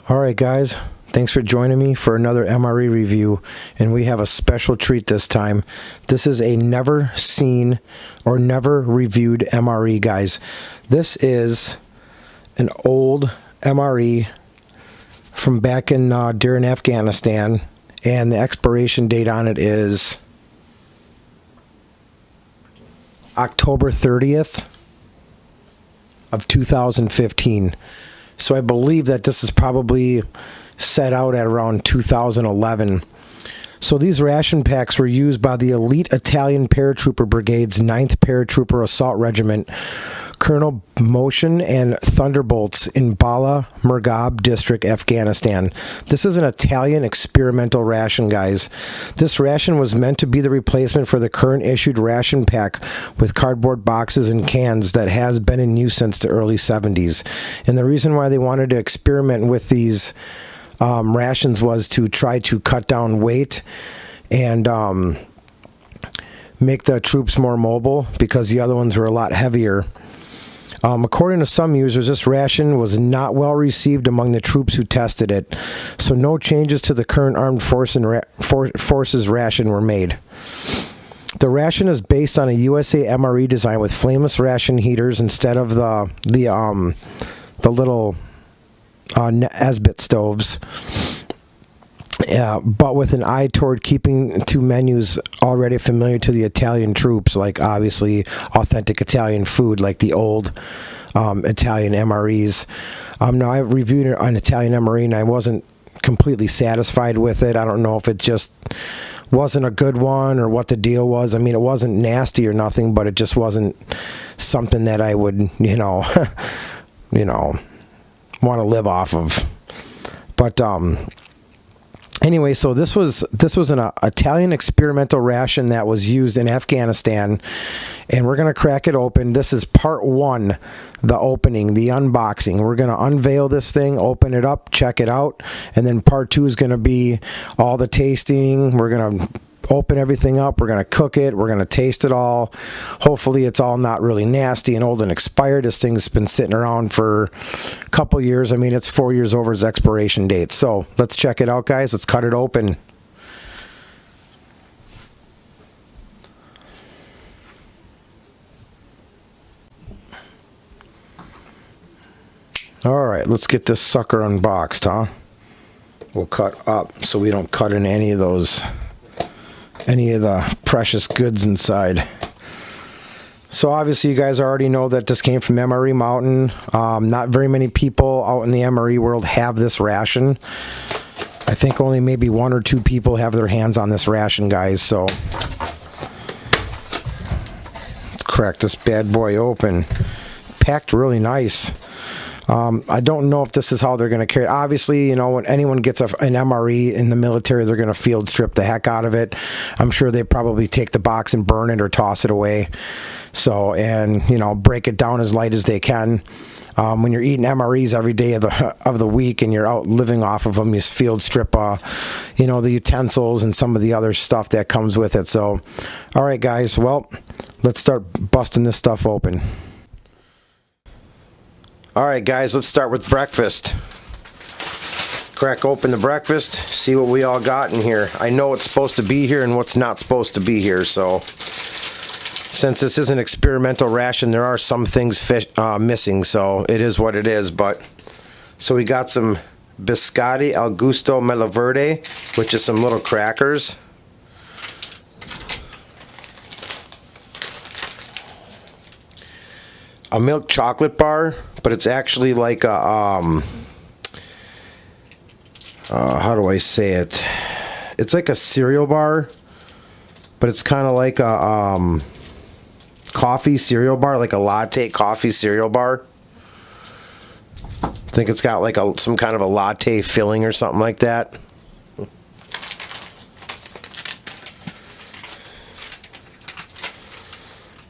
Alright guys, thanks for joining me for another MRE review, and we have a special treat this time. This is a never seen or never reviewed MRE, guys. This is an old MRE from back in during Afghanistan, and the expiration date on it is October 30th of 2015. So I believe that this is probably set out at around 2011. So these ration packs were used by the elite Italian paratrooper brigades, 9th Paratrooper Assault Regiment, Colonel Motion and Thunderbolts in Bala Murghab District, Afghanistan. This is an Italian experimental ration, guys. This ration was meant to be the replacement for the current issued ration pack with cardboard boxes and cans that has been in use since the early 70s. And the reason why they wanted to experiment with these rations was to try to cut down weight and make the troops more mobile, because the other ones were a lot heavier. According to some users, this ration was not well received among the troops who tested it, so no changes to the current armed forces ration were made. The ration is based on a USA MRE design with flameless ration heaters instead of the little Esbit stoves, but with an eye toward keeping to menus already familiar to the Italian troops, like obviously authentic Italian food, like the old Italian MREs. Now, I reviewed an Italian MRE and I wasn't completely satisfied with it. I don't know if it just wasn't a good one or what the deal was. I mean, it wasn't nasty or nothing, but it just wasn't something that I would, want to live off of. But anyway, so this was an Italian experimental ration that was used in Afghanistan, and we're going to crack it open. This is part one, the opening, the unboxing. We're going to unveil this thing, open it up, check it out, and then part two is going to be all the tasting. We're going to open everything up, we're going to cook it, we're going to taste it all. Hopefully it's all not really nasty and old and expired. This thing's been sitting around for a couple years. I mean, it's 4 years over its expiration date. So let's check it out, guys. Let's cut it open. Alright, let's get this sucker unboxed, huh? We'll cut up so we don't cut in any of the precious goods inside. So obviously you guys already know that this came from MRE Mountain. Not very many people out in the MRE world have this ration. I think only maybe 1 or 2 people have their hands on this ration, guys. So let's crack this bad boy open. Packed really nice. I don't know if this is how they're going to carry it. Obviously, when anyone gets an MRE in the military, they're going to field strip the heck out of it. I'm sure they probably take the box and burn it or toss it away. So, and, break it down as light as they can. When you're eating MREs every day of the week and you're out living off of them, you field strip, the utensils and some of the other stuff that comes with it. So, all right, guys, well, let's start busting this stuff open. Alright guys, let's start with breakfast. Crack open the breakfast, see what we all got in here. I know what's supposed to be here and what's not supposed to be here, so since this is an experimental ration, there are some things missing, so it is what it is. But so we got some biscotti al gusto melaverde, which is some little crackers. A milk chocolate bar, but it's actually like a how do I say it? It's like a cereal bar, but it's kind of like a coffee cereal bar, like a latte coffee cereal bar. I think it's got like some kind of a latte filling or something like that.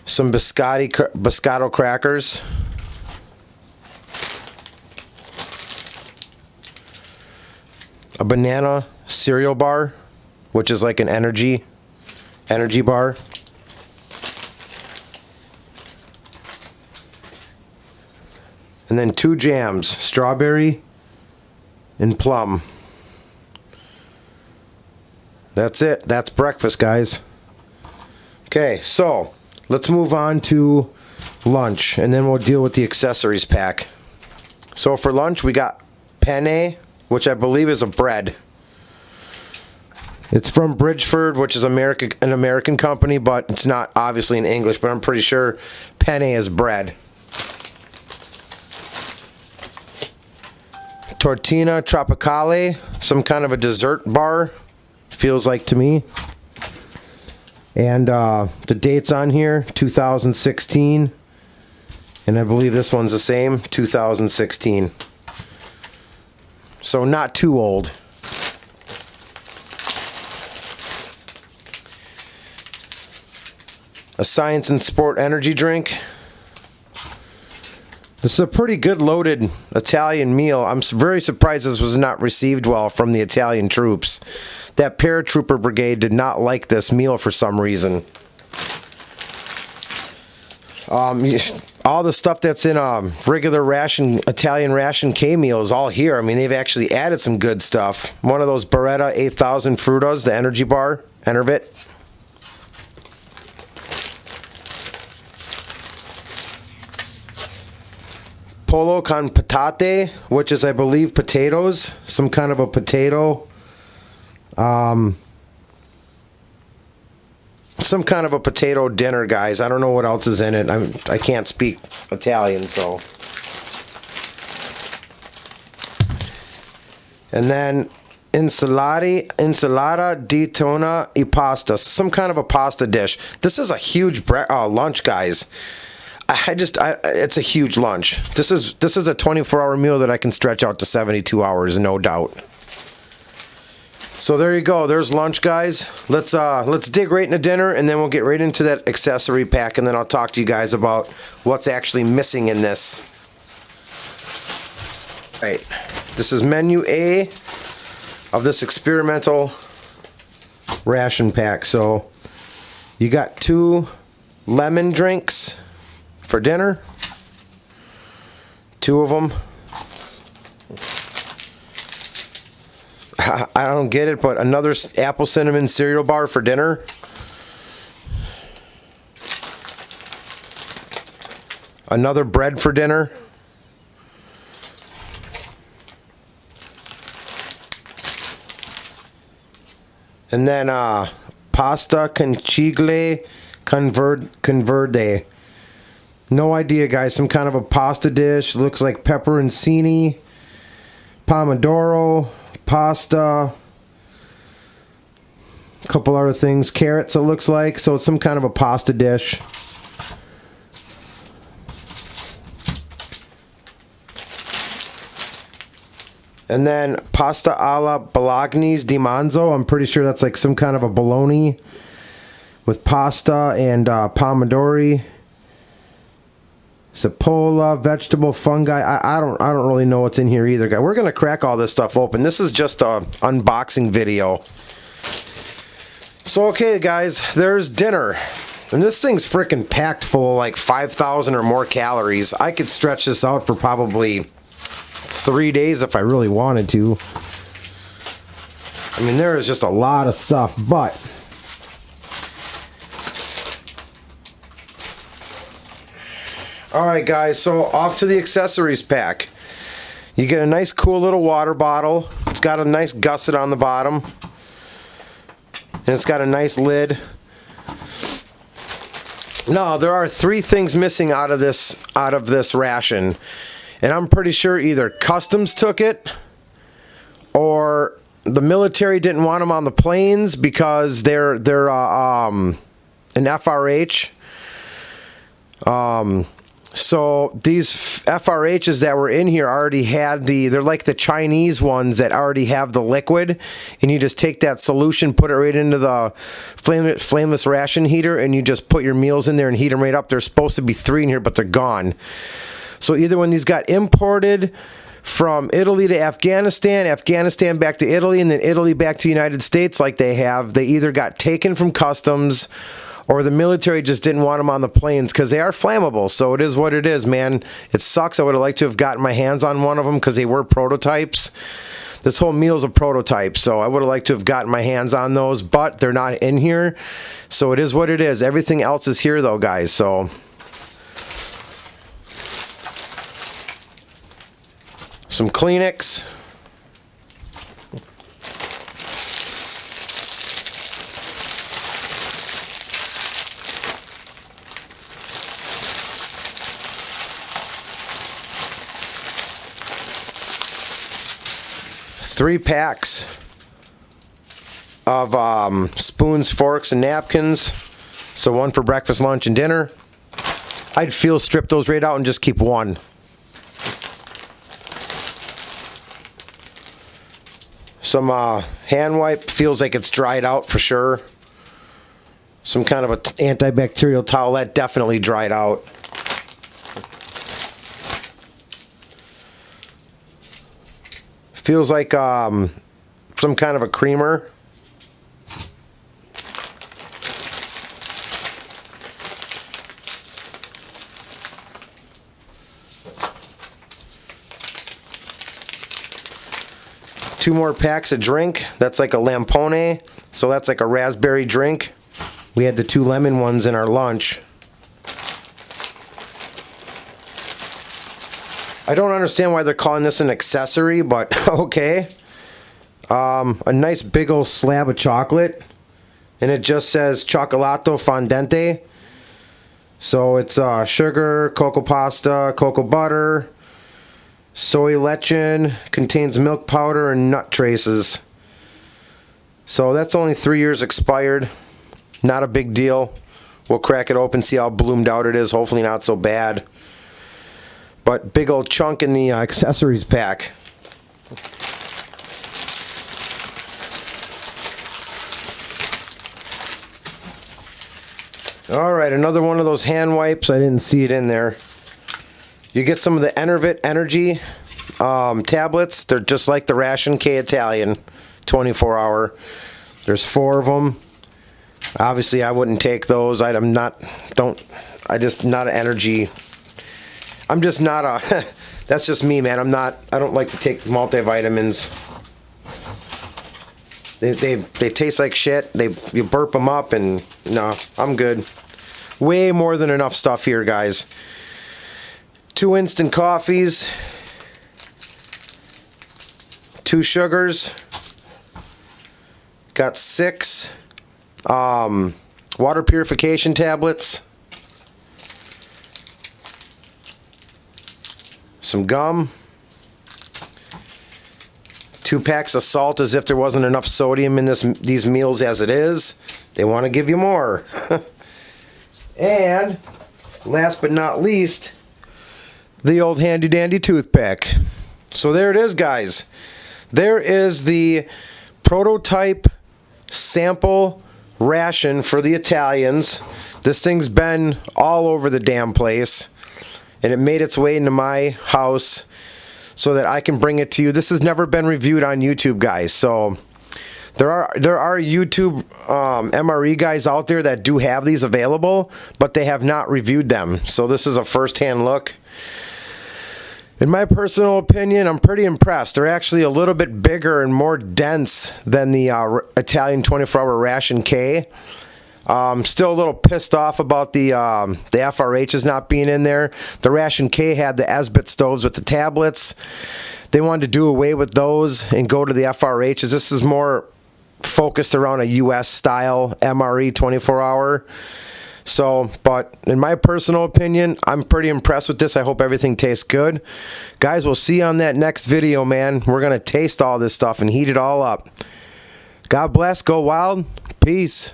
Some biscotto crackers. A banana cereal bar, which is like an energy bar. And then 2 jams, strawberry and plum. That's it. That's breakfast, guys. Okay, so let's move on to lunch, and then we'll deal with the accessories pack. So for lunch, we got penne, which I believe is a bread. It's from Bridgeford, which is an American company, but it's not obviously in English, but I'm pretty sure penne is bread. Tortina Tropicale, some kind of a dessert bar, feels like to me. And the date's on here, 2016. And I believe this one's the same, 2016. So not too old. A Science and Sport energy drink. This is a pretty good loaded Italian meal. I'm very surprised this was not received well from the Italian troops. That paratrooper brigade did not like this meal for some reason. All the stuff that's in a regular ration, Italian ration K meal is all here. I mean, they've actually added some good stuff. One of those Beretta 8000 Frutas, the energy bar, Enervit. Pollo con patate, which is, I believe, potatoes. Some kind of a potato. Some kind of a potato dinner, guys. I don't know what else is in it. I can't speak Italian, so. And then insalata di tuna e pasta. Some kind of a pasta dish. This is a huge lunch, guys. It's a huge lunch. This is a 24-hour meal that I can stretch out to 72 hours, no doubt. So there you go. There's lunch, guys. Let's dig right into dinner, and then we'll get right into that accessory pack, and then I'll talk to you guys about what's actually missing in this. All right. This is menu A of this experimental ration pack. So you got 2 lemon drinks for dinner, 2 of them. I don't get it, but another apple cinnamon cereal bar for dinner. Another bread for dinner. And then pasta conchigle converde. No idea, guys. Some kind of a pasta dish. Looks like pepperoncini, pomodoro, pasta, a couple other things. Carrots, it looks like. So it's some kind of a pasta dish. And then pasta alla bolognese di manzo. I'm pretty sure that's like some kind of a bologna with pasta and pomodori. Cipolla, vegetable, fungi. I don't really know what's in here either, guys. We're gonna crack all this stuff open. This is just a unboxing video. So okay, guys, there's dinner, and this thing's freaking packed full of like 5,000 or more calories. I could stretch this out for probably 3 days if I really wanted to. I mean, there is just a lot of stuff, but alright, guys, so off to the accessories pack. You get a nice cool little water bottle. It's got a nice gusset on the bottom, and it's got a nice lid. Now, there are 3 things missing out of this ration, and I'm pretty sure either customs took it or the military didn't want them on the planes because they're an FRH. So these FRHs that were in here already had they're like the Chinese ones that already have the liquid, and you just take that solution, put it right into the flameless ration heater, and you just put your meals in there and heat them right up. There's supposed to be 3 in here, but they're gone. So either when these got imported from Italy to Afghanistan, Afghanistan back to Italy, and then Italy back to the United States like they either got taken from customs or the military just didn't want them on the planes because they are flammable. So it is what it is, man. It sucks. I would have liked to have gotten my hands on one of them because they were prototypes. This whole meal is a prototype, so I would have liked to have gotten my hands on those, but they're not in here, so it is what it is. Everything else is here though, guys, so some Kleenex. Three packs of spoons, forks, and napkins. So one for breakfast, lunch, and dinner. I'd strip those right out and just keep one. Some hand wipe, feels like it's dried out for sure. Some kind of an antibacterial towelette, definitely dried out. Feels like some kind of a creamer. Two more packs of drink. That's like a Lampone. So that's like a raspberry drink. We had the 2 lemon ones in our lunch. I don't understand why they're calling this an accessory, but okay. A nice big old slab of chocolate, and it just says Cioccolato Fondente. So it's sugar, cocoa pasta, cocoa butter, soy lecithin, contains milk powder and nut traces. So that's only 3 years expired. Not a big deal. We'll crack it open, see how bloomed out it is. Hopefully not so bad. But big old chunk in the accessories pack. Alright, another one of those hand wipes. I didn't see it in there. You get some of the Enervit Energy tablets. They're just like the Ration K Italian 24-hour. There's 4 of them. Obviously, I wouldn't take those. I'm just not an energy. I'm just not a, that's just me, man. I don't like to take multivitamins. They taste like shit. You burp them up and no, I'm good. Way more than enough stuff here, guys. 2 instant coffees. 2 sugars. Got 6 water purification tablets. Some gum, 2 packs of salt, as if there wasn't enough sodium in these meals as it is. They want to give you more. And last but not least, the old handy dandy toothpick. So there it is, guys. There is the prototype sample ration for the Italians. This thing's been all over the damn place. And it made its way into my house so that I can bring it to you. This has never been reviewed on YouTube, guys. So there are YouTube MRE guys out there that do have these available, but they have not reviewed them. So this is a first-hand look. In my personal opinion, I'm pretty impressed. They're actually a little bit bigger and more dense than the Italian 24-hour Ration K. Still a little pissed off about the FRHs not being in there. The Ration K had the Esbit stoves with the tablets. They wanted to do away with those and go to the FRHs. This is more focused around a US style MRE 24-hour. So, but in my personal opinion, I'm pretty impressed with this. I hope everything tastes good. Guys, we'll see you on that next video, man. We're going to taste all this stuff and heat it all up. God bless. Go wild. Peace.